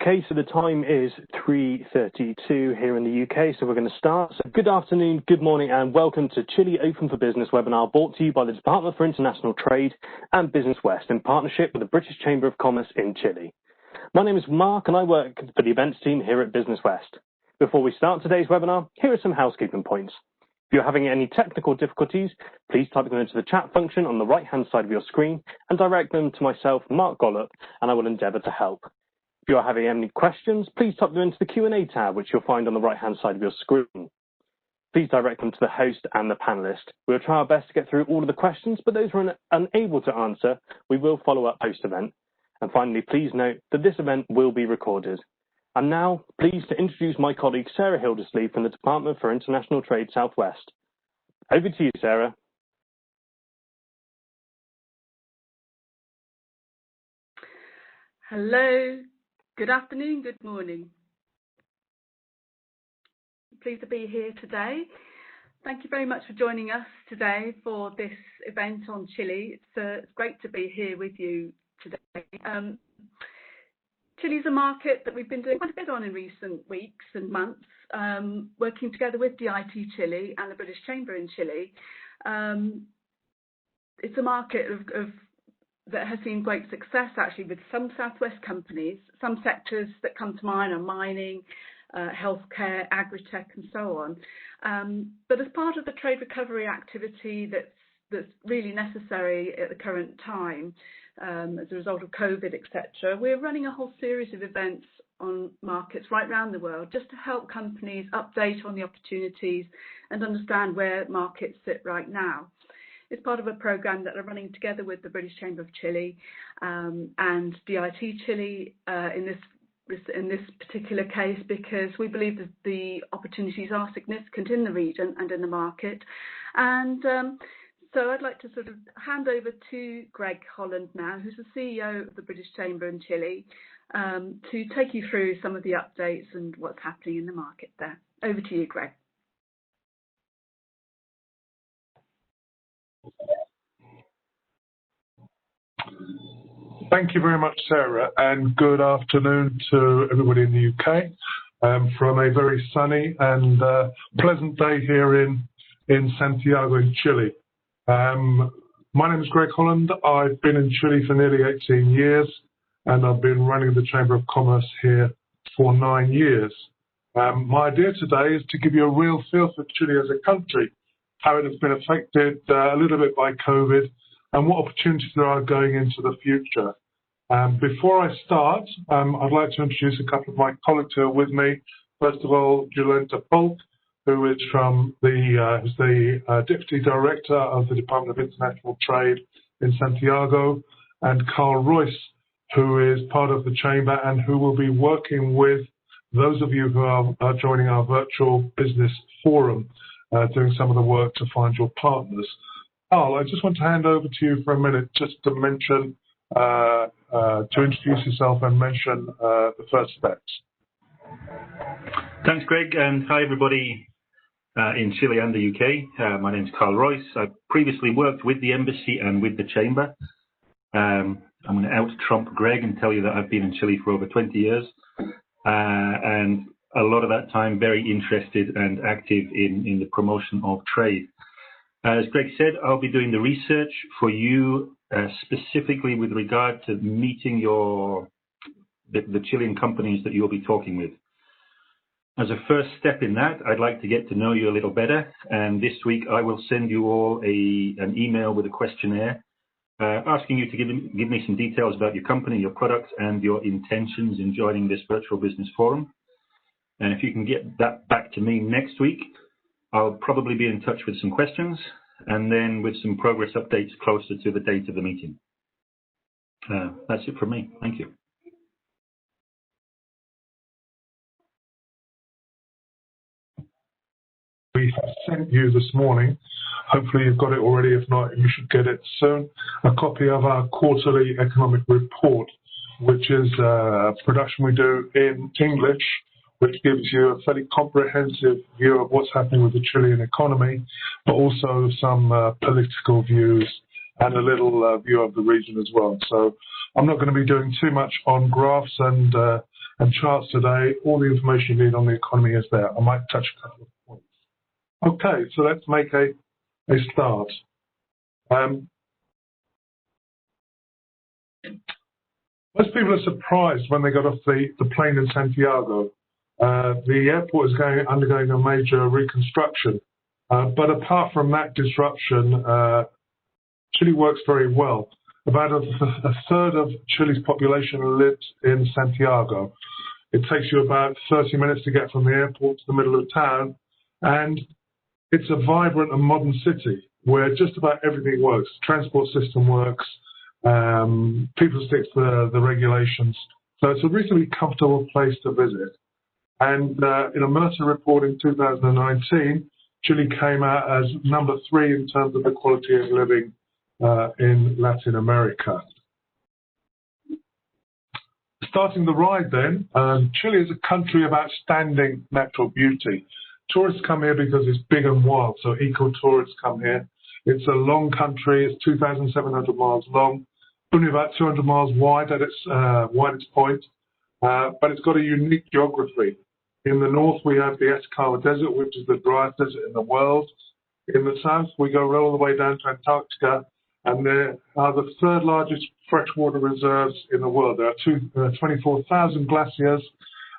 Okay, so the time is 3:32 here in the UK, so we're going to start. So good afternoon, good morning, and welcome to Chile Open for Business webinar brought to you by the Department for International Trade and Business West in partnership with the British Chamber of Commerce in Chile. My name is Mark and I work for the events team here at Business West. Before we start today's webinar, here are some housekeeping points. If you're having any technical difficulties, please type them into the chat function on the right-hand side of your screen and direct them to myself, Mark Gollop, and I will endeavour to help. If you are having any questions, please type them into the Q&A tab, which you'll find on the right-hand side of your screen. Please direct them to the host and the panelist. We'll try our best to get through all of the questions, but those we're unable to answer, we will follow up post-event. And finally, please note that this event will be recorded. I'm now pleased to introduce my colleague, Sarah Hildersley from the Department for International Trade Southwest. Over to you, Sarah. Hello. Good afternoon, good morning. Pleased to be here today. Thank you very much for joining us today for this event on Chile. It's great to be here with you today. Chile is a market that we've been doing quite a bit on in recent weeks and months, working together with DIT Chile and the British Chamber in Chile. It's a market that has seen great success actually with some Southwest companies. Some sectors that come to mind are mining, healthcare, agri-tech and so on. But as part of the trade recovery activity that's really necessary at the current time as a result of COVID, etc., we're running a whole series of events on markets right around the world just to help companies update on the opportunities and understand where markets sit right now. It's part of a program that are running together with the British Chamber of Chile and DIT Chile in this particular case, because we believe that the opportunities are significant in the region and in the market. And so I'd like to sort of hand over to Greg Holland now, who's the CEO of the British Chamber in Chile, to take you through some of the updates and what's happening in the market there. Over to you, Greg. Thank you very much, Sarah, and good afternoon to everybody in the UK from a very sunny and pleasant day here in Santiago in Chile. My name is Greg Holland. I've been in Chile for nearly 18 years and I've been running the Chamber of Commerce here for 9 years. My idea today is to give you a real feel for Chile as a country, how it has been affected a little bit by COVID, and what opportunities there are going into the future. Before I start, I'd like to introduce a couple of my colleagues who are with me. First of all, Jolenta Polk, who is from the Deputy Director of the Department of International Trade in Santiago, and Carl Royce, who is part of the Chamber and who will be working with those of you who are joining our virtual business forum, doing some of the work to find your partners. Carl, I just want to hand over to you for a minute just to mention, to introduce yourself and mention the first steps. Thanks, Greg, and hi everybody in Chile and the UK. My name is Carl Royce. I previously worked with the Embassy and with the Chamber. I'm going to out-trump Greg and tell you that I've been in Chile for over 20 years, and a lot of that time very interested and active in the promotion of trade. As Greg said, I'll be doing the research for you specifically with regard to meeting the Chilean companies that you'll be talking with. As a first step in that, I'd like to get to know you a little better, and this week I will send you all an email with a questionnaire asking you to give me some details about your company, your products, and your intentions in joining this virtual business forum. And if you can get that back to me next week, I'll probably be in touch with some questions and then with some progress updates closer to the date of the meeting. That's it from me. Thank you. We have sent you this morning, hopefully you've got it already, if not you should get it soon, a copy of our quarterly economic report, which is a production we do in English, which gives you a fairly comprehensive view of what's happening with the Chilean economy, but also some political views and a little view of the region as well. So I'm not going to be doing too much on graphs and and charts today. All the information you need on the economy is there. I might touch a couple of points. Okay, so let's make a start. Most people are surprised when they got off the plane in Santiago. The airport is undergoing a major reconstruction. But apart from that disruption, Chile works very well. About a third of Chile's population lives in Santiago. It takes you about 30 minutes to get from the airport to the middle of town, and it's a vibrant and modern city where just about everything works. The transport system works, people stick to the regulations. So it's a reasonably comfortable place to visit. And in a Mercer report in 2019, Chile came out as number 3 in terms of the quality of living in Latin America. Starting the ride then, Chile is a country of outstanding natural beauty. Tourists come here because it's big and wild, so eco-tourists come here. It's a long country, it's 2,700 miles long, only about 200 miles wide at its widest point, but it's got a unique geography. In the north, we have the Atacama Desert, which is the driest desert in the world. In the south, we go all the way down to Antarctica, and there are the 3rd largest freshwater reserves in the world. There are 24,000 glaciers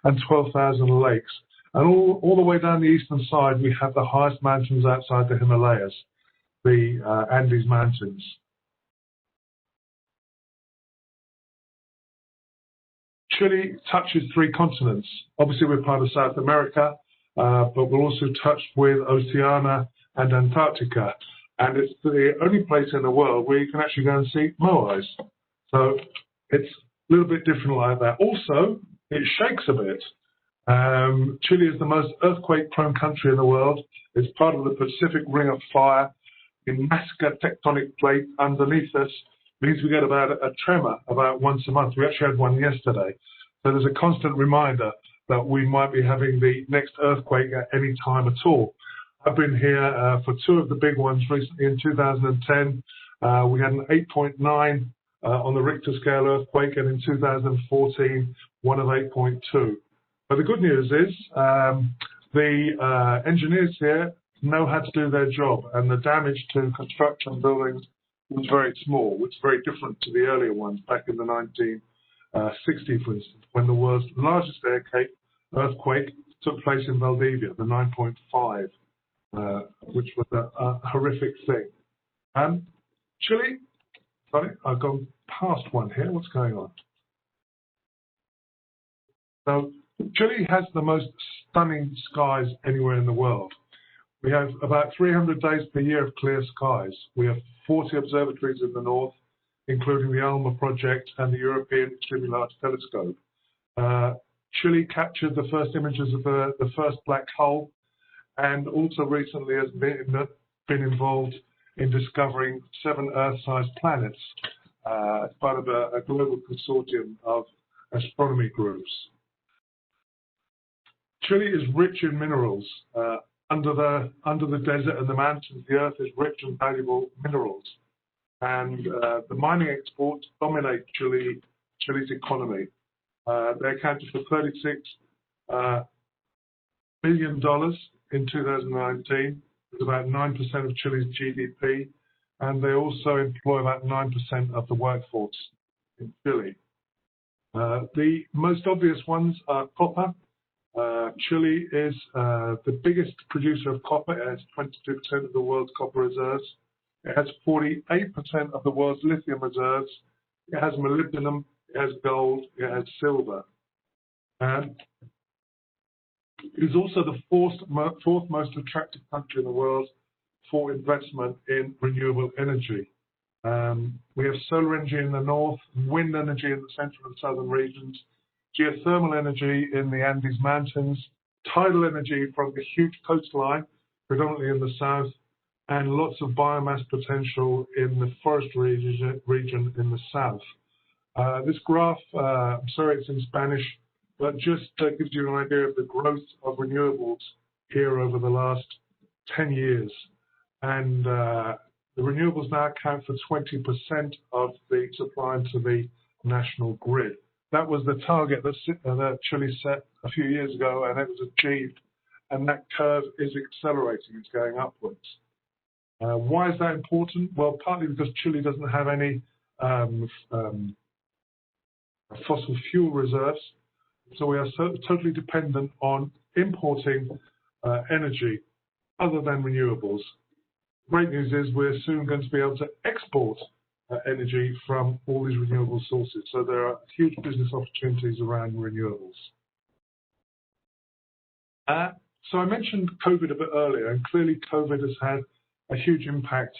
and 12,000 lakes. And all the way down the eastern side, we have the highest mountains outside the Himalayas, the Andes Mountains. Chile touches 3 continents. Obviously, we're part of South America, but we're also touched with Oceania and Antarctica. And it's the only place in the world where you can actually go and see moais. So it's a little bit different like that. Also, it shakes a bit. Chile is the most earthquake-prone country in the world. It's part of the Pacific Ring of Fire. The Nazca tectonic plate underneath us means we get about a tremor about once a month. We actually had one yesterday. So there's a constant reminder that we might be having the next earthquake at any time at all. I've been here for 2 of the big ones recently. In 2010, we had an 8.9 on the Richter scale earthquake, and in 2014, one of 8.2. But the good news is the engineers here know how to do their job, and the damage to construction buildings was very small, which is very different to the earlier ones back in the 1960s, for instance, when the world's largest earthquake took place in Valdivia, the 9.5, which was a horrific thing. Chile, sorry, I've gone past one here. What's going on? So Chile has the most stunning skies anywhere in the world. We have about 300 days per year of clear skies. We have 40 observatories in the north, including the ALMA project and the European Extremely Large Telescope. Chile captured the first images of the first black hole, and also recently has been involved in discovering 7 Earth-sized planets as part of a global consortium of astronomy groups. Chile is rich in minerals. Under the desert and the mountains, the earth is rich in valuable minerals. And the mining exports dominate Chile's economy. They accounted for $36 billion in 2019. It's about 9% of Chile's GDP. And they also employ about 9% of the workforce in Chile. The most obvious ones are copper. Chile is the biggest producer of copper. It has 22% of the world's copper reserves. It has 48% of the world's lithium reserves. It has molybdenum, it has gold, it has silver. It is also the fourth most attractive country in the world for investment in renewable energy. We have solar energy in the north, wind energy in the central and southern regions, geothermal energy in the Andes Mountains, tidal energy from the huge coastline, predominantly in the south, and lots of biomass potential in the forest region in the south. This graph, I'm sorry it's in Spanish, but just gives you an idea of the growth of renewables here over the last 10 years. And the renewables now account for 20% of the supply into the national grid. That was the target that Chile set a few years ago, and it was achieved. And that curve is accelerating. It's going upwards. Why is that important? Well, partly because Chile doesn't have any fossil fuel reserves, so we are totally dependent on importing energy other than renewables. Great news is we're soon going to be able to export energy from all these renewable sources. So there are huge business opportunities around renewables. So I mentioned COVID a bit earlier, and clearly COVID has had a huge impact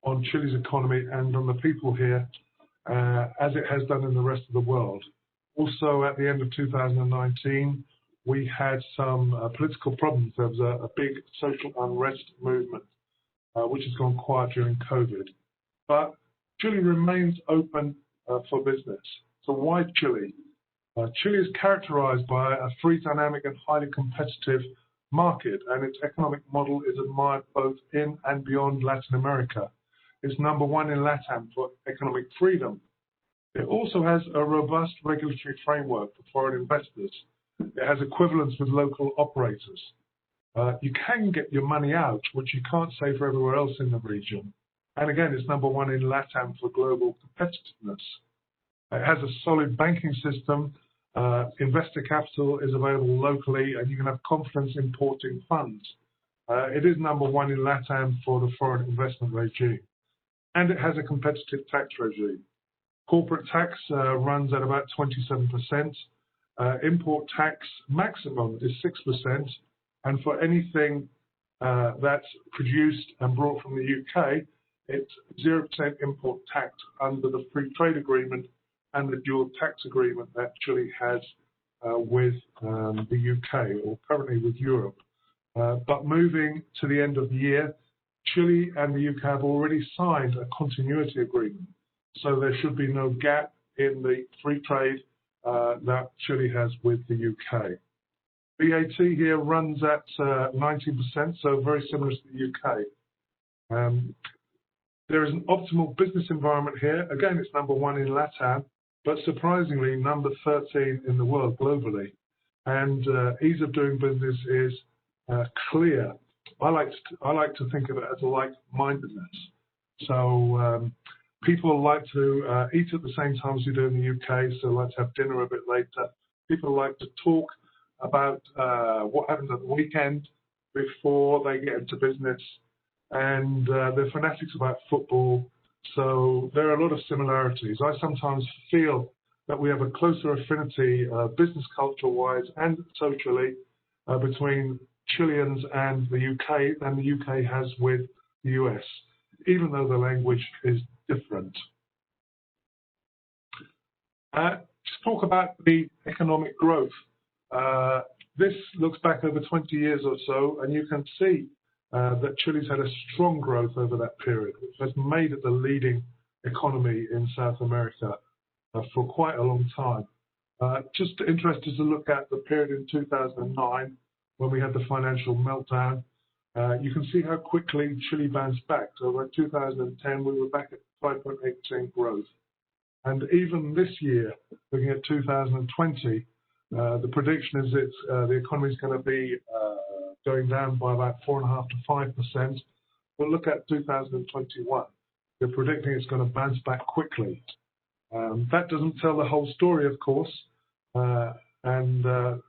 on Chile's economy and on the people here, as it has done in the rest of the world. Also, at the end of 2019, we had some political problems. There was a big social unrest movement, which has gone quiet during COVID. But Chile remains open for business. So why Chile? Chile is characterized by a free, dynamic, and highly competitive market, and its economic model is admired both in and beyond Latin America. It's number one in LATAM for economic freedom. It also has a robust regulatory framework for foreign investors. It has equivalence with local operators. You can get your money out, which you can't say for everywhere else in the region. And again, it's number one in LATAM for global competitiveness. It has a solid banking system. Investor capital is available locally, and you can have confidence importing funds. It is number one in LATAM for the foreign investment regime. And it has a competitive tax regime. Corporate tax runs at about 27%. Import tax maximum is 6%. And for anything that's produced and brought from the UK, it's 0% import tax under the free trade agreement and the dual tax agreement that Chile has with the UK, or currently with Europe. But moving to the end of the year, Chile and the UK have already signed a continuity agreement. So there should be no gap in the free trade that Chile has with the UK. VAT here runs at 19%, so very similar to the UK. There is an optimal business environment here. Again, it's number one in LATAM, but surprisingly, number 13 in the world globally. And ease of doing business is clear. I like to think of it as a like-mindedness. So people like to eat at the same time as you do in the UK, so like to have dinner a bit later. People like to talk about what happens at the weekend before they get into business. And they're fanatics about football. So there are a lot of similarities. I sometimes feel that we have a closer affinity business culture-wise and socially between Chileans and the UK than the UK has with the US, even though the language is different. Let's talk about the economic growth. This looks back over 20 years or so, and you can see that Chile's had a strong growth over that period, which has made it the leading economy in South America for quite a long time. Just interested to look at the period in 2009 when we had the financial meltdown. You can see how quickly Chile bounced back. So in 2010, we were back at 5.8% growth. And even this year, looking at 2020, the prediction is that the economy is going to be going down by about 4.5% to 5%. But look at 2021. They're predicting it's going to bounce back quickly. That doesn't tell the whole story, of course. And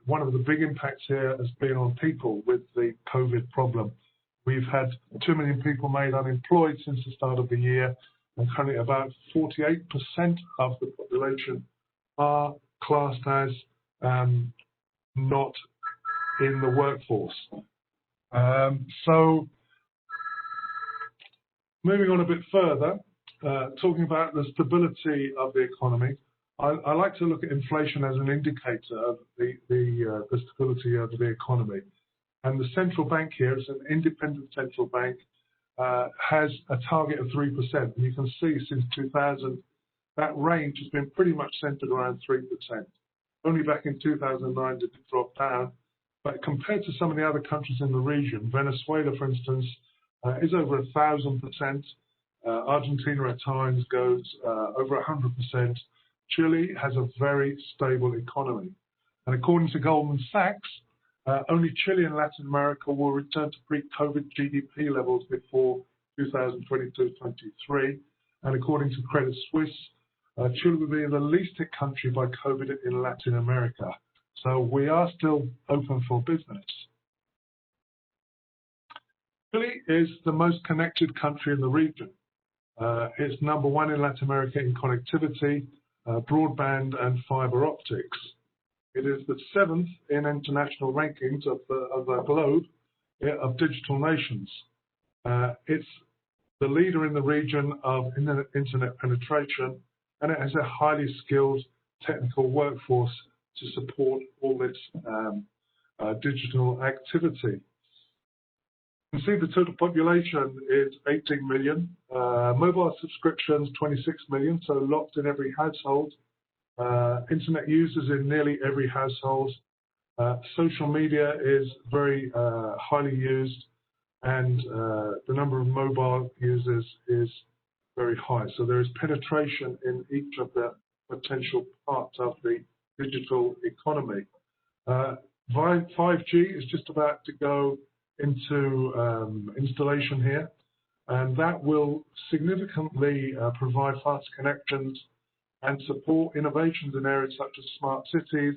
one of the big impacts here has been on people with the COVID problem. We've had 2 million people made unemployed since the start of the year, and currently about 48% of the population are classed as not in the workforce. So moving on a bit further, talking about the stability of the economy, I like to look at inflation as an indicator of the stability of the economy. And the central bank here, it's an independent central bank, has a target of 3%. And you can see since 2000, that range has been pretty much centered around 3%. Only back in 2009 did it drop down. But compared to some of the other countries in the region, Venezuela, for instance, is over 1,000%. Argentina at times goes over 100%. Chile has a very stable economy. And according to Goldman Sachs, only Chile and Latin America will return to pre-COVID GDP levels before 2022-23. And according to Credit Suisse, Chile will be the least hit country by COVID in Latin America. So we are still open for business. Chile is the most connected country in the region. It's number one in Latin America in connectivity, broadband and fiber optics. It is the 7th in international rankings of the globe of digital nations. It's the leader in the region of internet penetration, and it has a highly skilled technical workforce to support all its digital activity. You can see the total population is 18 million, mobile subscriptions 26 million, so locked in every household, internet users in nearly every household, social media is very highly used, and the number of mobile users is very high. So there is penetration in each of the potential parts of the digital economy. 5G is just about to go into installation here, and that will significantly provide fast connections and support innovations in areas such as smart cities,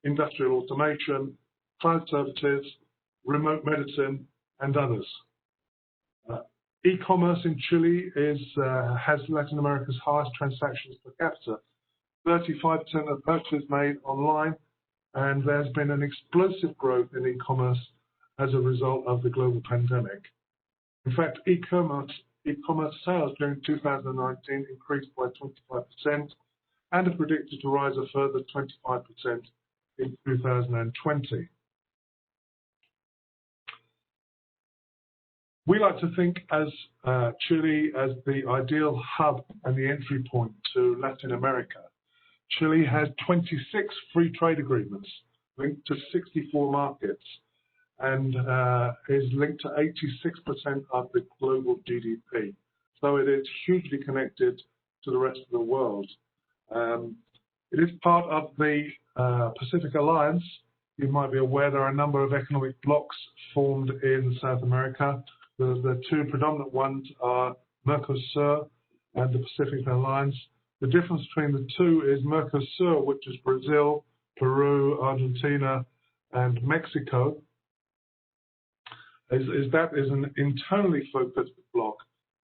industrial automation, cloud services, remote medicine, and others. E-commerce in Chile has Latin America's highest transactions per capita. 35% of purchases made online, and there's been an explosive growth in e-commerce as a result of the global pandemic. In fact, e-commerce sales during 2019 increased by 25% and are predicted to rise a further 25% in 2020. We like to think as Chile as the ideal hub and the entry point to Latin America. Chile has 26 free trade agreements linked to 64 markets and is linked to 86% of the global GDP. So it is hugely connected to the rest of the world. It is part of the Pacific Alliance. You might be aware there are a number of economic blocs formed in South America. The two predominant ones are Mercosur and the Pacific Alliance. The difference between the two is Mercosur, which is Brazil, Peru, Argentina, and Mexico, is an internally focused bloc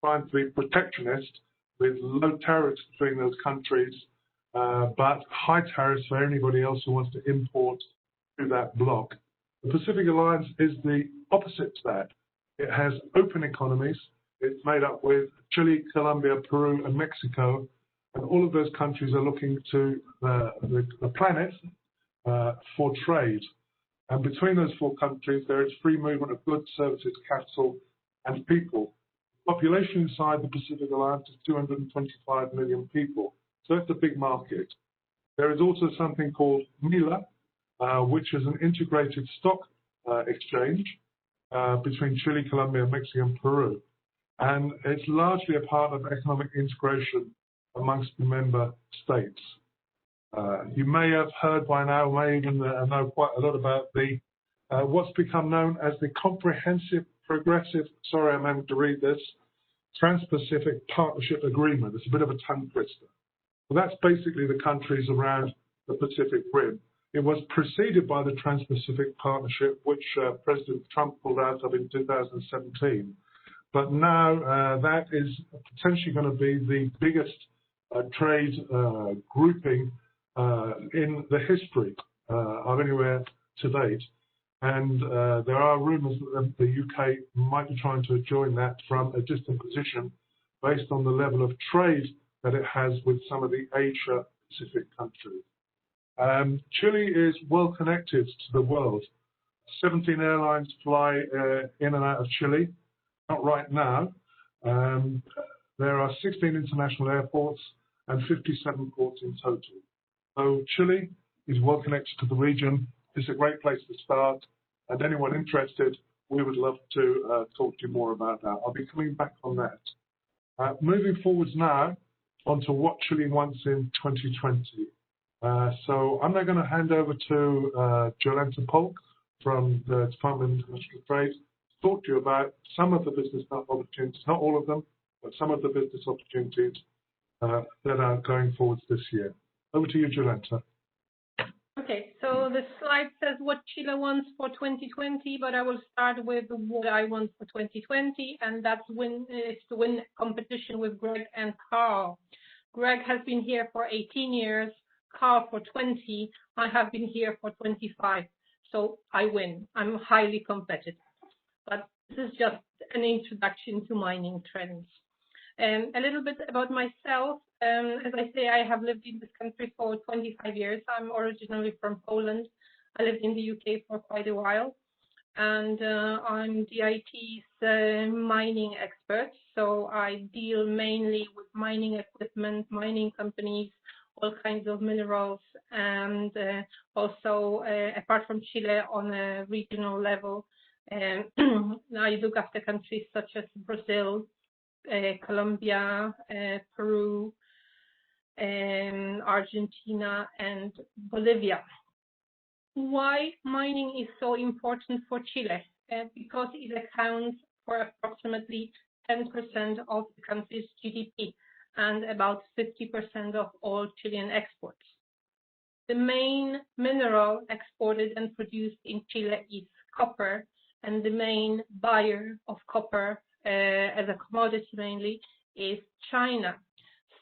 trying to be protectionist with low tariffs between those countries, but high tariffs for anybody else who wants to import to that bloc. The Pacific Alliance is the opposite to that. It has open economies. It's made up with Chile, Colombia, Peru, and Mexico, and all of those countries are looking to the planet for trade. And between those four countries, there is free movement of goods, services, capital, and people. The population inside the Pacific Alliance is 225 million people, so it's a big market. There is also something called MILA, which is an integrated stock exchange between Chile, Colombia, Mexico, and Peru. And it's largely a part of economic integration amongst the member states. You may have heard by now, may even know quite a lot about the what's become known as the Comprehensive Progressive, sorry I'm having to read this, Trans-Pacific Partnership Agreement. It's a bit of a tongue twister. Well, that's basically the countries around the Pacific Rim. It was preceded by the Trans-Pacific Partnership, which President Trump pulled out of in 2017. But now that is potentially going to be the biggest trade grouping in the history of anywhere to date. And there are rumours that the UK might be trying to join that from a distant position based on the level of trade that it has with some of the Asia Pacific countries. Chile is well connected to the world. 17 airlines fly in and out of Chile, not right now. There are 16 international airports and 57 ports in total. So Chile is well connected to the region. It's a great place to start. And anyone interested, we would love to talk to you more about that. I'll be coming back on that. Moving forwards now, onto what Chile wants in 2020. So I'm now going to hand over to Jolenta Polk from the Department of International Trade to talk to you about some of the business opportunities, not all of them, but some of the business opportunities that are going forwards this year. Over to you, Jolenta. Okay, so the slide says what Chile wants for 2020, but I will start with what I want for 2020, and that's to win competition with Greg and Carl. Greg has been here for 18 years, Carl for 20, I have been here for 25, so I win. I'm highly competitive, but this is just an introduction to mining trends. A little bit about myself. As I say, I have lived in this country for 25 years. I'm originally from Poland. I lived in the UK for quite a while, and I'm DIT's mining expert. So I deal mainly with mining equipment, mining companies, all kinds of minerals, and also, apart from Chile, on a regional level, I look after countries such as Brazil, Colombia, Peru, Argentina, and Bolivia. Why mining is so important for Chile? Because it accounts for approximately 10% of the country's GDP and about 50% of all Chilean exports. The main mineral exported and produced in Chile is copper, and the main buyer of copper as a commodity mainly is China.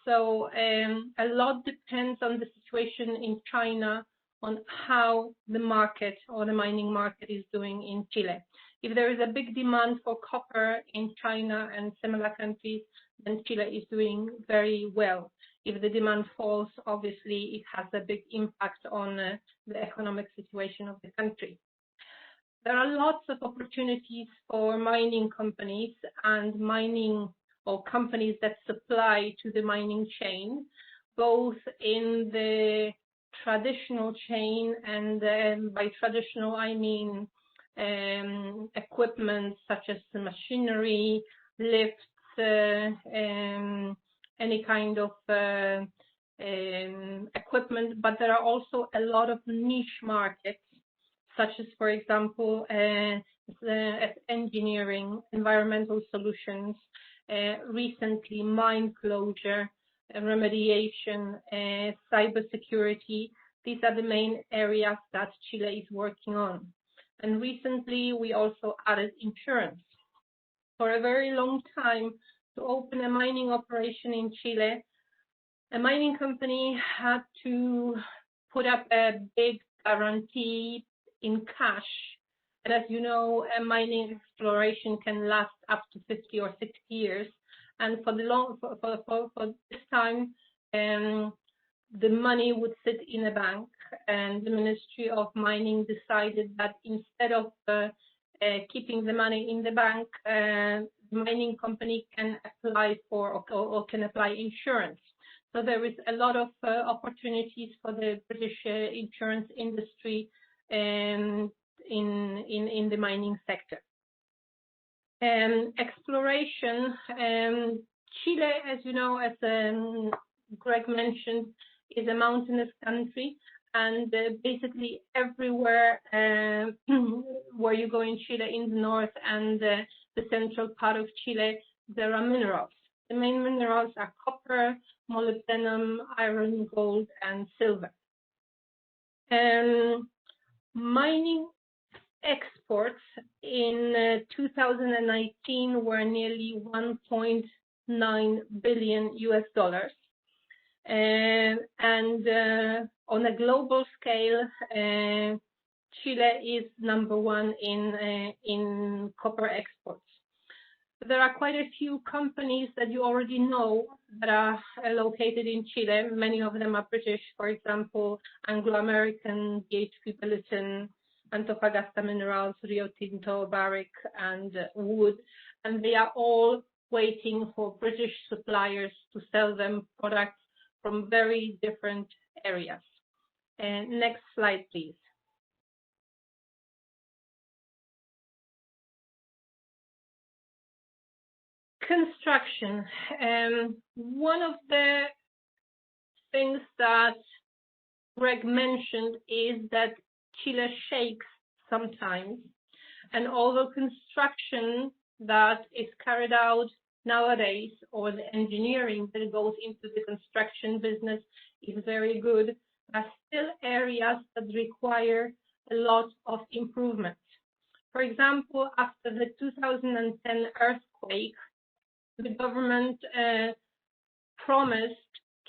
So a lot depends on the situation in China on how the market or the mining market is doing in Chile. If there is a big demand for copper in China and similar countries, then Chile is doing very well. If the demand falls, obviously it has a big impact on the economic situation of the country. There are lots of opportunities for mining companies and mining or companies that supply to the mining chain, both in the traditional chain, and by traditional I mean equipment such as the machinery, lifts, any kind of equipment, but there are also a lot of niche markets, such as, for example, engineering, environmental solutions, recently mine closure, remediation, cybersecurity. These are the main areas that Chile is working on. And recently, we also added insurance. For a very long time, to open a mining operation in Chile, a mining company had to put up a big guarantee in cash. And as you know, a mining exploration can last up to 50 or 60 years. And for this time, the money would sit in a bank, and the Ministry of Mining decided that instead of keeping the money in the bank, the mining company can apply for or can apply insurance. So there is a lot of opportunities for the British insurance industry in the mining sector. Exploration. Chile, as you know, as Greg mentioned, is a mountainous country, and basically everywhere where you go in Chile, in the north and the central part of Chile, there are minerals. The main minerals are copper, molybdenum, iron, gold, and silver. Mining exports in 2019 were nearly $1.9 billion US. And on a global scale, Chile is #1 in copper exports. There are quite a few companies that you already know that are located in Chile. Many of them are British, for example, Anglo American, BHP Billiton, Antofagasta Minerals, Rio Tinto, Barrick, and Wood. And they are all waiting for British suppliers to sell them products from very different areas. Next slide, please. Construction. One of the things that Greg mentioned is that Chile shakes sometimes, and although construction that is carried out nowadays, or the engineering that goes into the construction business, is very good, there are still areas that require a lot of improvement. For example, after the 2010 earthquake, the government promised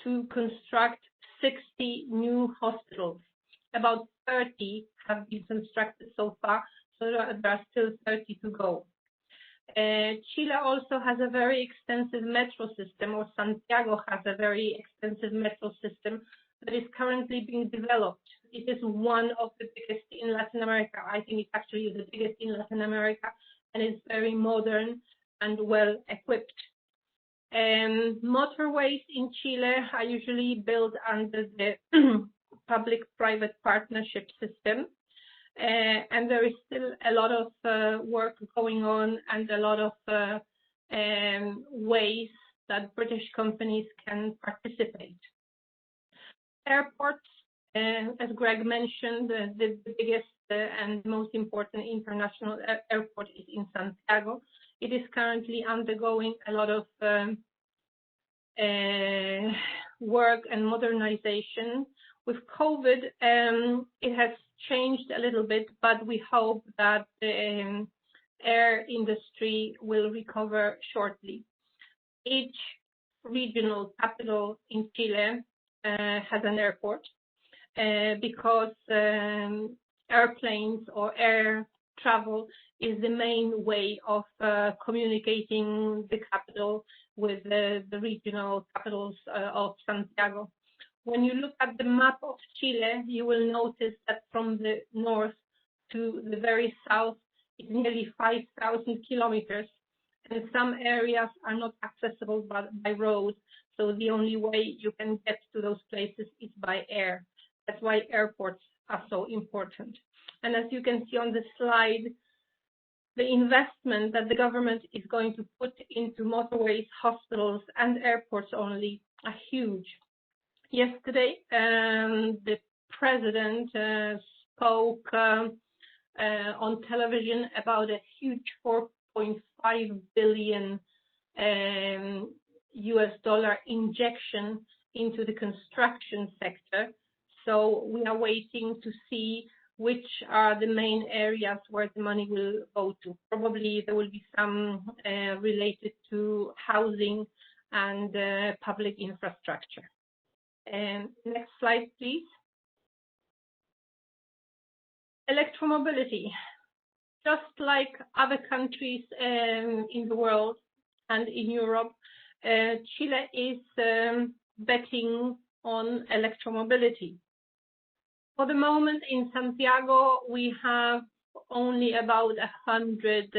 to construct 60 new hospitals. About 30 have been constructed so far, so there are still 30 to go. Chile also has a very extensive metro system, or Santiago has a very extensive metro system that is currently being developed. It is one of the biggest in Latin America. I think it's actually the biggest in Latin America, and it's very modern and well equipped. Motorways in Chile are usually built under the public-private partnership system. And there is still a lot of work going on, and a lot of ways that British companies can participate. Airports, as Greg mentioned, the biggest and most important international airport is in Santiago. It is currently undergoing a lot of work and modernization. With COVID, it has changed a little bit, but we hope that the air industry will recover shortly. Each regional capital in Chile has an airport because airplanes or air travel is the main way of communicating the capital with the regional capitals of Santiago. When you look at the map of Chile, you will notice that from the north to the very south, it's nearly 5,000 kilometers, and some areas are not accessible by road, so the only way you can get to those places is by air. That's why airports are so important. And as you can see on the slide, the investment that the government is going to put into motorways, hospitals, and airports only are huge. Yesterday, the president spoke on television about a huge $4.5 billion US dollar injection into the construction sector. So we are waiting to see which are the main areas where the money will go to. Probably there will be some related to housing and public infrastructure. Next slide, please. Electromobility. Just like other countries in the world and in Europe, Chile is betting on electromobility. For the moment in Santiago, we have only about 100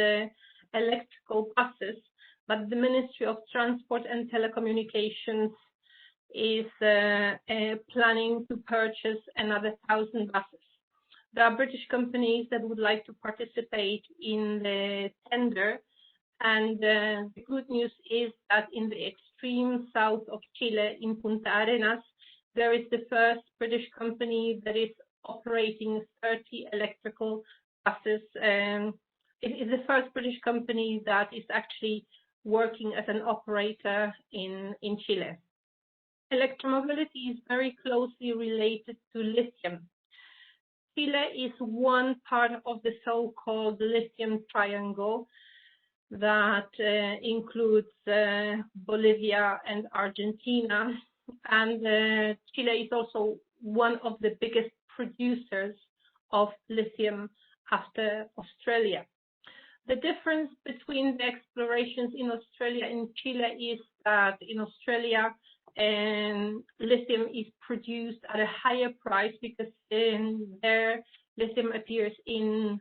electrical buses, but the Ministry of Transport and Telecommunications is planning to purchase another 1,000 buses. There are British companies that would like to participate in the tender, and the good news is that in the extreme south of Chile, in Punta Arenas, there is the first British company that is operating 30 electrical buses. It is the first British company that is actually working as an operator in Chile. Electromobility is very closely related to lithium. Chile is one part of the so-called lithium triangle that includes Bolivia and Argentina, and Chile is also one of the biggest producers of lithium after Australia. The difference between the explorations in Australia and Chile is that in Australia, lithium is produced at a higher price because their lithium appears in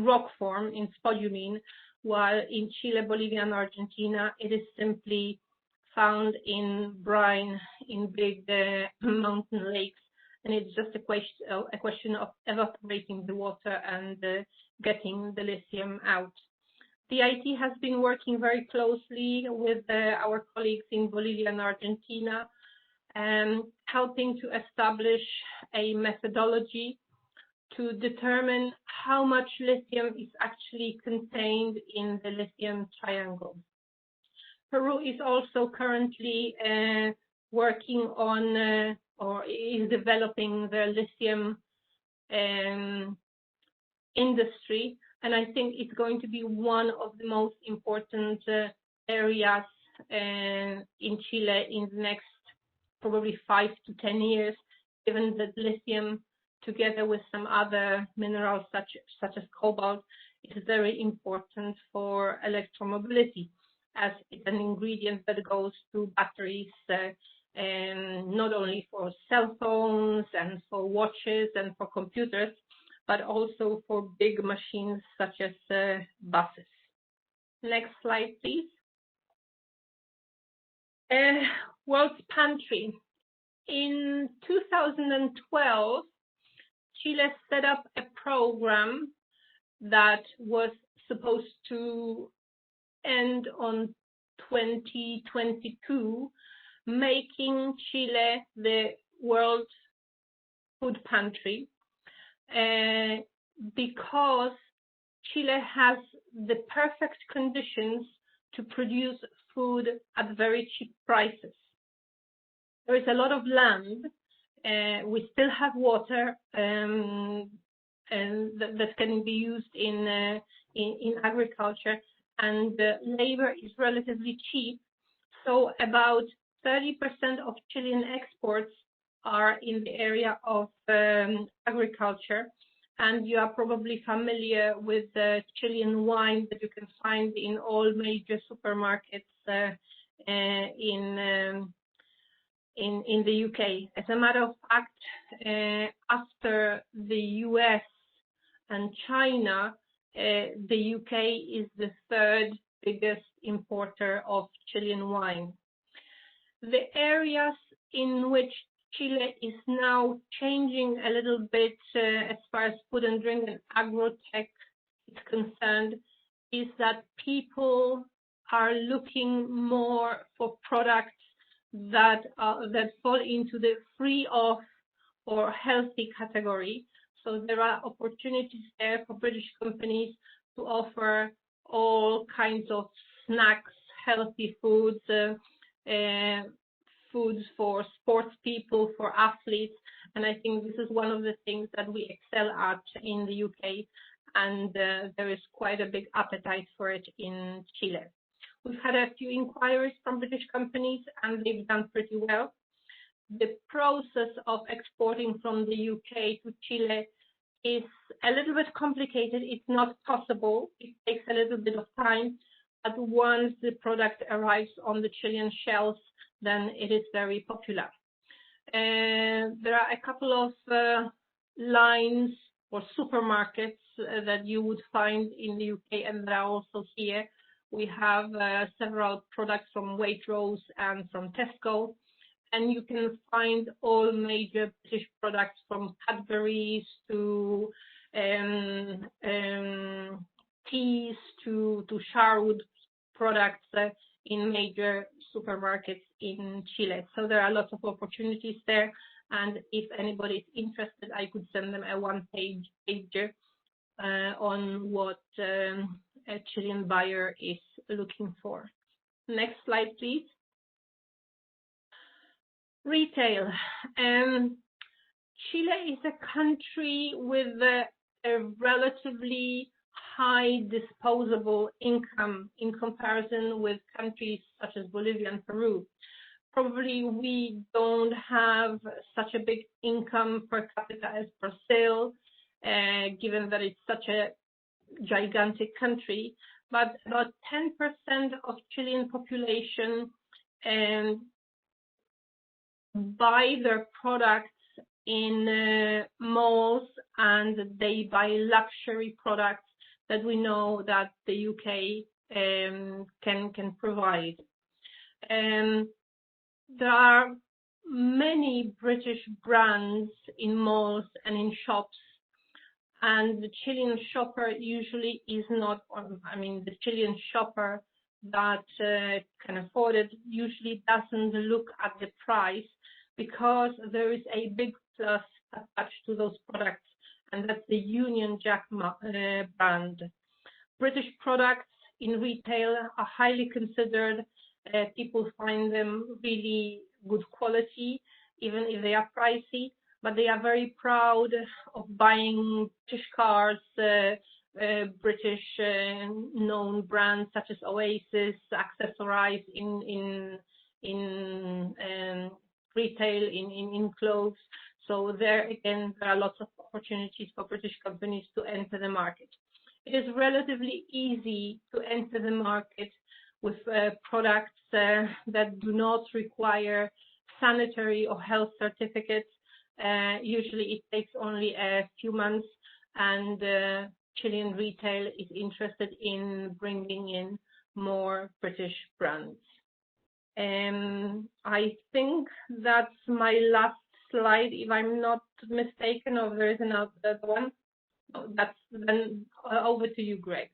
rock form, in spodumene, while in Chile, Bolivia, and Argentina, it is simply found in brine, in big mountain lakes, and it's just a question of evaporating the water and getting the lithium out. CIT has been working very closely with our colleagues in Bolivia and Argentina, helping to establish a methodology to determine how much lithium is actually contained in the lithium triangle. Peru is also currently working on or is developing the lithium industry, and I think it's going to be one of the most important areas in Chile in the next probably 5 to 10 years, given that lithium, together with some other minerals such as cobalt, is very important for electromobility, as it's an ingredient that goes to batteries, not only for cell phones and for watches and for computers, but also for big machines such as buses. Next slide, please. World's Pantry. In 2012, Chile set up a program that was supposed to end on 2022, making Chile the world food pantry, because Chile has the perfect conditions to produce food at very cheap prices. There is a lot of land. We still have water, and that can be used in agriculture, and labor is relatively cheap. So about 30% of Chilean exports are in the area of agriculture, and you are probably familiar with the Chilean wine that you can find in all major supermarkets in the UK. As a matter of fact, after the US and China, the UK is the third biggest importer of Chilean wine. The areas in which Chile is now changing a little bit as far as food and drink and agrotech is concerned is that people are looking more for products that fall into the free of or healthy category. So there are opportunities there for British companies to offer all kinds of snacks, healthy foods, foods for sports people, for athletes, and I think this is one of the things that we excel at in the UK, and there is quite a big appetite for it in Chile. We've had a few inquiries from British companies, and they've done pretty well. The process of exporting from the UK to Chile is a little bit complicated. It's not possible. It takes a little bit of time, but once the product arrives on the Chilean shelves, then it is very popular. There are a couple of lines or supermarkets that you would find in the UK, and that are also here. We have several products from Waitrose and from Tesco, and you can find all major British products from Cadbury's to teas to Sharwood products in major supermarkets in Chile. So there are lots of opportunities there, and if anybody is interested, I could send them a one-pager on what a Chilean buyer is looking for. Next slide, please. Retail. Chile is a country with a relatively high disposable income in comparison with countries such as Bolivia and Peru. Probably we don't have such a big income per capita as Brazil, given that it's such a gigantic country, but about 10% of Chilean population buy their products in malls, and they buy luxury products that we know that the UK can provide. There are many British brands in malls and in shops, And the Chilean shopper usually is not, the Chilean shopper that can afford it usually doesn't look at the price, because there is a big plus attached to those products, and that's the Union Jack brand. British products in retail are highly considered. People find them really good quality, even if they are pricey, but they are very proud of buying British cars, British known brands such as Oasis, Accessorize in retail, in clothes. So there again, there are lots of opportunities for British companies to enter the market. It is relatively easy to enter the market with products that do not require sanitary or health certificates. Usually it takes only a few months, and Chilean retail is interested in bringing in more British brands. I think that's my last slide, if I'm not mistaken, or there is another one. No, that's then over to you, Greg.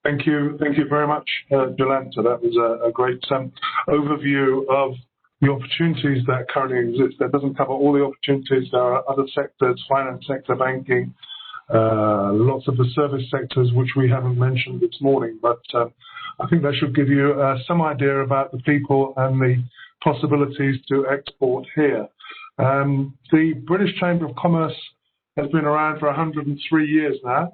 Thank you very much, Jolanta. That was a great overview of the opportunities that currently exist. That doesn't cover all the opportunities. There are other sectors, finance sector, banking, lots of the service sectors which we haven't mentioned this morning. But I think that should give you some idea about the people and the possibilities to export here. The British Chamber of Commerce has been around for 103 years now.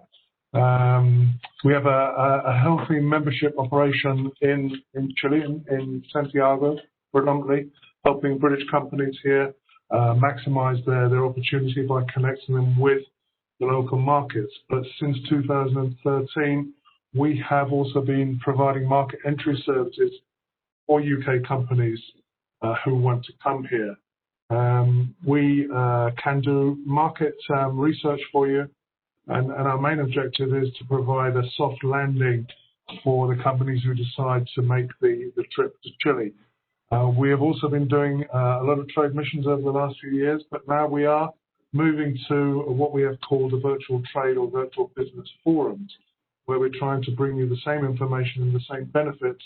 We have a healthy membership operation in Chile, in Santiago, predominantly, helping British companies here maximize their opportunity by connecting them with the local markets. But since 2013, we have also been providing market entry services for UK companies who want to come here. We can do market research for you, and our main objective is to provide a soft landing for the companies who decide to make the trip to Chile. We have also been doing a lot of trade missions over the last few years, but now we are moving to what we have called a virtual trade or virtual business forums, where we're trying to bring you the same information and the same benefits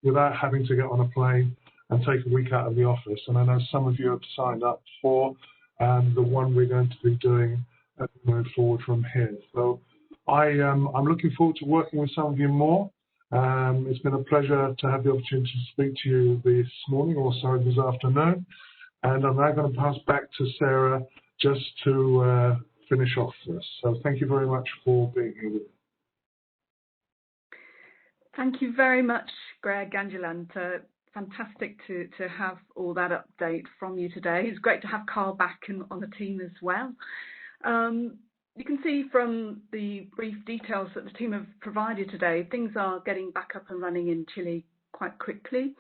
without having to get on a plane and take a week out of the office. And I know some of you have signed up for the one we're going to be doing as we move forward from here. So I'm looking forward to working with some of you more. It's been a pleasure to have the opportunity to speak to you this morning, or sorry, this afternoon. And I'm now going to pass back to Sarah just to finish off this. So thank you very much for being here with me. Thank you very much, Greg and Jolanta. Fantastic to have all that update from you today. It's great to have Carl back on the team as well. You can see from the brief details that the team have provided today, things are getting back up and running in Chile quite quickly.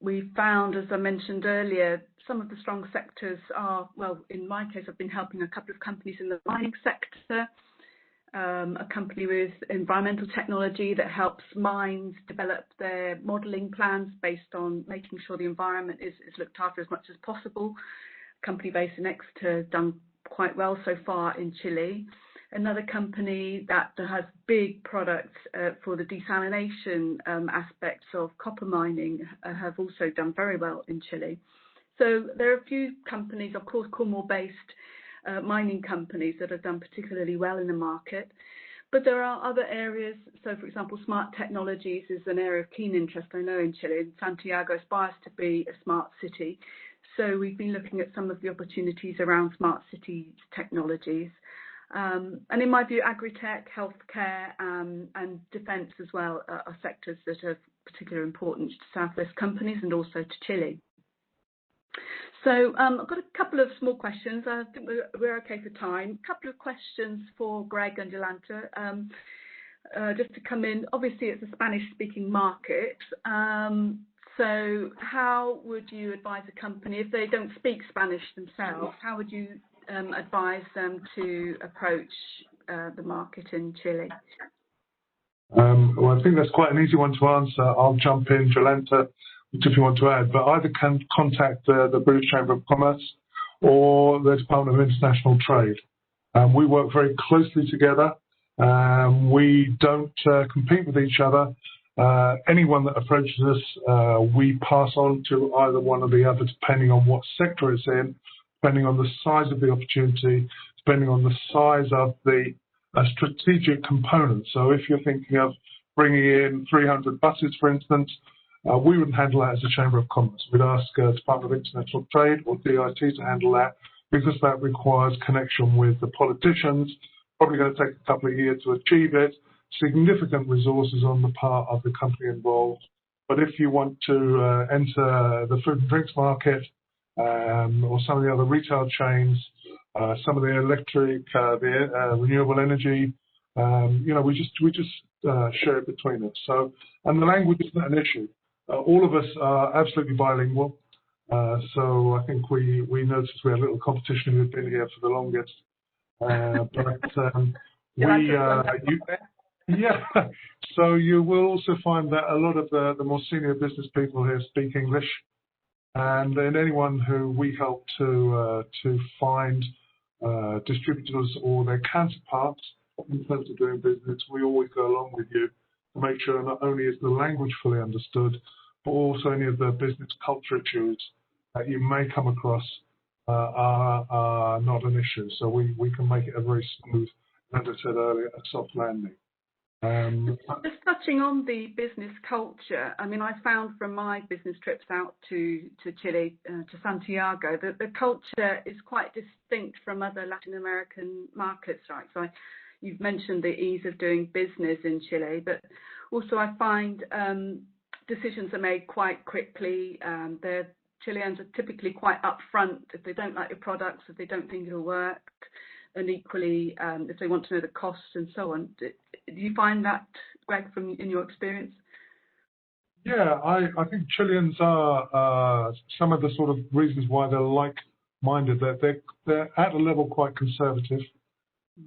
We found, as I mentioned earlier, some of the strong sectors are, well, in my case, I've been helping a couple of companies in the mining sector, a company with environmental technology that helps mines develop their modelling plans based on making sure the environment is looked after as much as possible. A company based in Exeter done quite well so far in Chile. Another company that has big products for the desalination aspects of copper mining have also done very well in Chile. So there are a few companies, of course, Cornwall-based mining companies that have done particularly well in the market. But there are other areas. So, for example, smart technologies is an area of keen interest, I know, in Chile. Santiago aspires to be a smart city. So we've been looking at some of the opportunities around smart city technologies. And in my view, agri-tech, healthcare and defence as well are sectors that are particularly important to Southwest companies and also to Chile. So I've got a couple of small questions. I think we're okay for time. A couple of questions for Greg and Jolanta, just to come in. Obviously, it's a Spanish-speaking market. So how would you advise a company, if they don't speak Spanish themselves, how would you advise them to approach the market in Chile? Well, I think that's quite an easy one to answer. I'll jump in. Jolanta if you want to add, but either can contact the British Chamber of Commerce or the Department of International Trade. We work very closely together. We don't compete with each other. Anyone that approaches us, we pass on to either one or the other, depending on what sector it's in, depending on the size of the opportunity, depending on the size of the strategic component. So if you're thinking of bringing in 300 buses, for instance, we wouldn't handle that as a Chamber of Commerce. We'd ask Department of International Trade or DIT to handle that, because that requires connection with the politicians, probably going to take a couple of years to achieve it, significant resources on the part of the company involved. But if you want to enter the food and drinks market or some of the other retail chains, some of the electric, the renewable energy, we just share it between us. So, and the language is not an issue. All of us are absolutely bilingual. So I think we noticed we had a little competition who'd been here for the longest. So you will also find that a lot of the more senior business people here speak English, and then anyone who we help to find distributors or their counterparts in terms of doing business, we always go along with you to make sure not only is the language fully understood, but also any of the business culture issues that you may come across are not an issue. So we can make it a very smooth, as I said earlier, a soft landing. Just touching on the business culture, I mean, I found from my business trips out to Chile, to Santiago, that the culture is quite distinct from other Latin American markets, right? So you've mentioned the ease of doing business in Chile, but also I find decisions are made quite quickly. The Chileans are typically quite upfront if they don't like your products, if they don't think it'll work, and equally if they want to know the costs and so on. Do you find that, Greg, in your experience? Yeah, I think Chileans are some of the sort of reasons why they're like-minded. They're at a level quite conservative,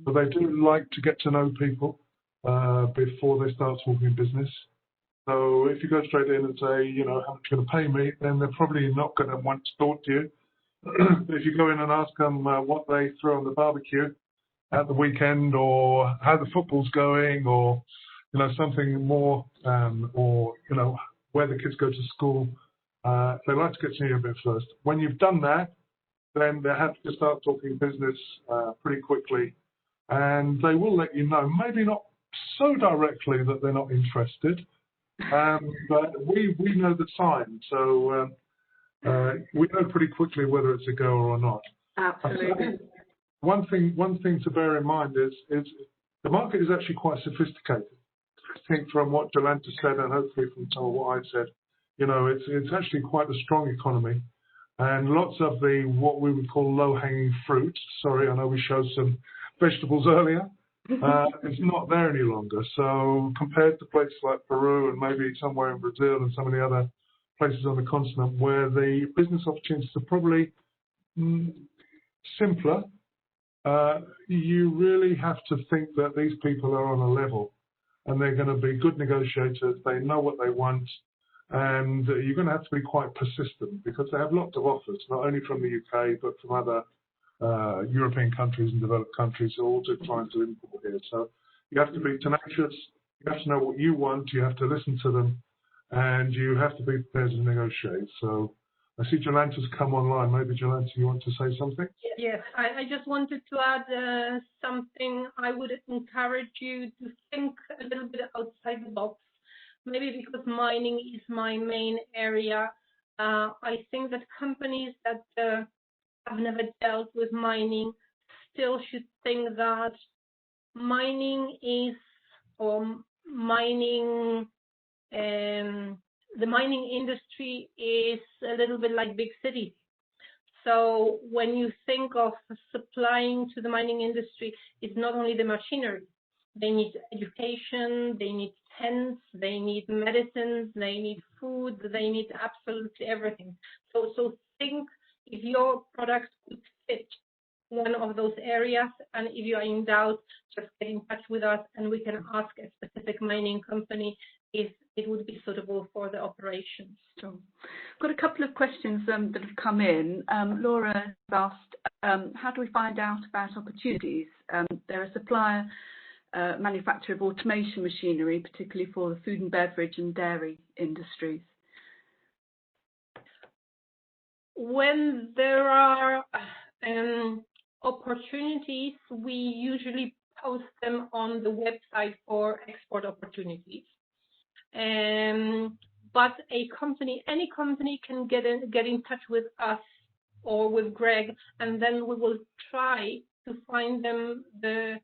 but they do like to get to know people before they start talking business. So if you go straight in and say, how much are you going to pay me, then they're probably not going to want to talk to you. But if you go in and ask them what they throw on the barbecue at the weekend, or how the football's going, or something more, or where the kids go to school, they like to get to know you a bit first. When you've done that, then they have to start talking business pretty quickly, and they will let you know, maybe not so directly that they're not interested, but we know the sign, so we know pretty quickly whether it's a go or not. Absolutely. One thing to bear in mind is the market is actually quite sophisticated. I think from what Jolanta said, and hopefully from some of what I said, it's actually quite a strong economy, and lots of the what we would call low-hanging fruit. Sorry, I know we showed some vegetables earlier. It's not there any longer. So compared to places like Peru and maybe somewhere in Brazil and some of the other places on the continent where the business opportunities are probably simpler, you really have to think that these people are on a level and they're going to be good negotiators. They know what they want, and you're going to have to be quite persistent because they have lots of offers, not only from the UK but from other European countries and developed countries who are also trying to import here. So you have to be tenacious, you have to know what you want, you have to listen to them, and you have to be prepared to negotiate. So I see Jolanta's come online. Maybe, Jolanta, you want to say something? Yes, I just wanted to add something. I would encourage you to think a little bit outside the box, maybe because mining is my main area. I think that companies that have never dealt with mining still should think that mining is, or mining, the mining industry is a little bit like big cities. So when you think of supplying to the mining industry, it's not only the machinery. They need education, they need tents, they need medicines, they need food, they need absolutely everything. So think if your product could fit one of those areas, and if you are in doubt, just get in touch with us and we can ask a specific mining company if it would be suitable for the operations. Sure. I've got a couple of questions that have come in. Laura has asked, how do we find out about opportunities? They're a supplier, manufacturer of automation machinery, particularly for the food and beverage and dairy industries. When there are opportunities, we usually post them on the website for export opportunities. But any company can get in touch with us or with Greg, and then we will try to find them the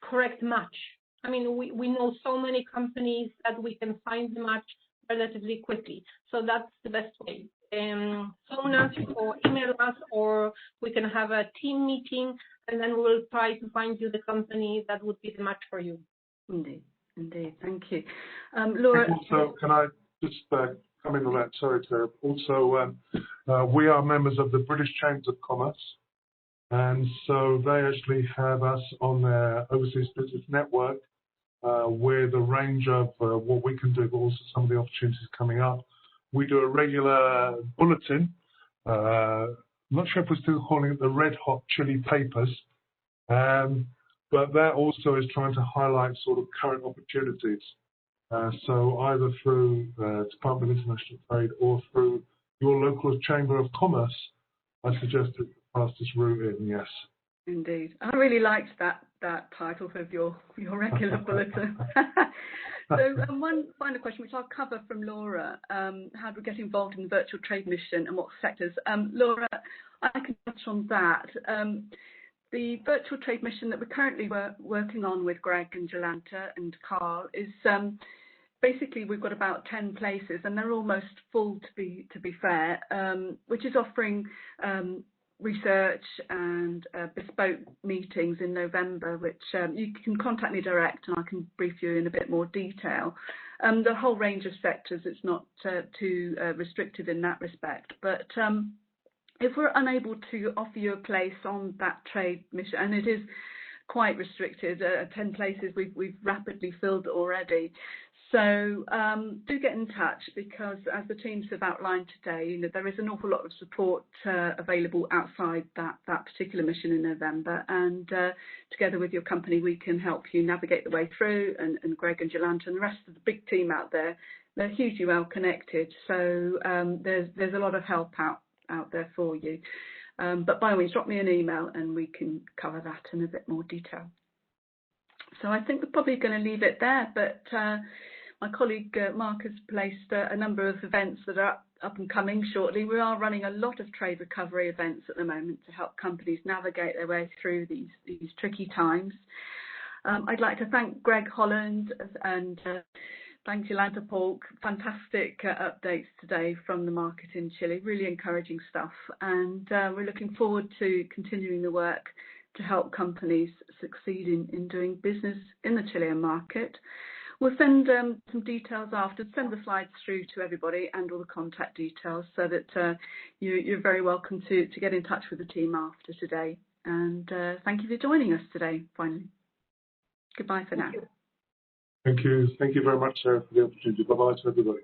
correct match. I mean, we know so many companies that we can find the match relatively quickly. So that's the best way. Phone us or email us, or we can have a team meeting, and then we'll try to find you the company that would be the match for you. Indeed. Indeed, thank you. Laura. Also, can I just come in on that? Sorry, Sarah. Also, we are members of the British Chambers of Commerce, and so they actually have us on their Overseas Business Network with a range of what we can do, but also some of the opportunities coming up. We do a regular bulletin. I'm not sure if we're still calling it the Red Hot Chili Papers. But that also is trying to highlight sort of current opportunities. So either through Department of International Trade or through your local Chamber of Commerce, I suggest the fastest route in, yes. Indeed. I really liked that title of your regular bulletin. So one final question, which I'll cover from Laura. How do we get involved in the virtual trade mission and what sectors? Laura, I can touch on that. The virtual trade mission that we're currently working on with Greg and Jolanta and Carl is basically we've got about 10 places, and they're almost full to be fair, which is offering research and bespoke meetings in November, which you can contact me direct and I can brief you in a bit more detail. The whole range of sectors, it's not too restricted in that respect, but if we're unable to offer you a place on that trade mission, and it is quite restricted, 10 places we've rapidly filled already. So do get in touch, because as the teams have outlined today, there is an awful lot of support available outside that particular mission in November, and together with your company we can help you navigate the way through, and Greg and Jolanta and the rest of the big team out there, they're hugely well connected, so there's a lot of help out there for you. But by all means, drop me an email and we can cover that in a bit more detail. So I think we're probably going to leave it there, but my colleague Mark has placed a number of events that are up and coming shortly. We are running a lot of trade recovery events at the moment to help companies navigate their way through these tricky times. I'd like to thank Greg Holland and thank you, Jolanta Polk. Fantastic updates today from the market in Chile, really encouraging stuff. And we're looking forward to continuing the work to help companies succeed in doing business in the Chilean market. We'll send some details after, send the slides through to everybody and all the contact details, so that you're very welcome to get in touch with the team after today. And thank you for joining us today, finally. Goodbye for now. Thank you. Thank you very much, Sarah, for the opportunity. Bye-bye to everybody.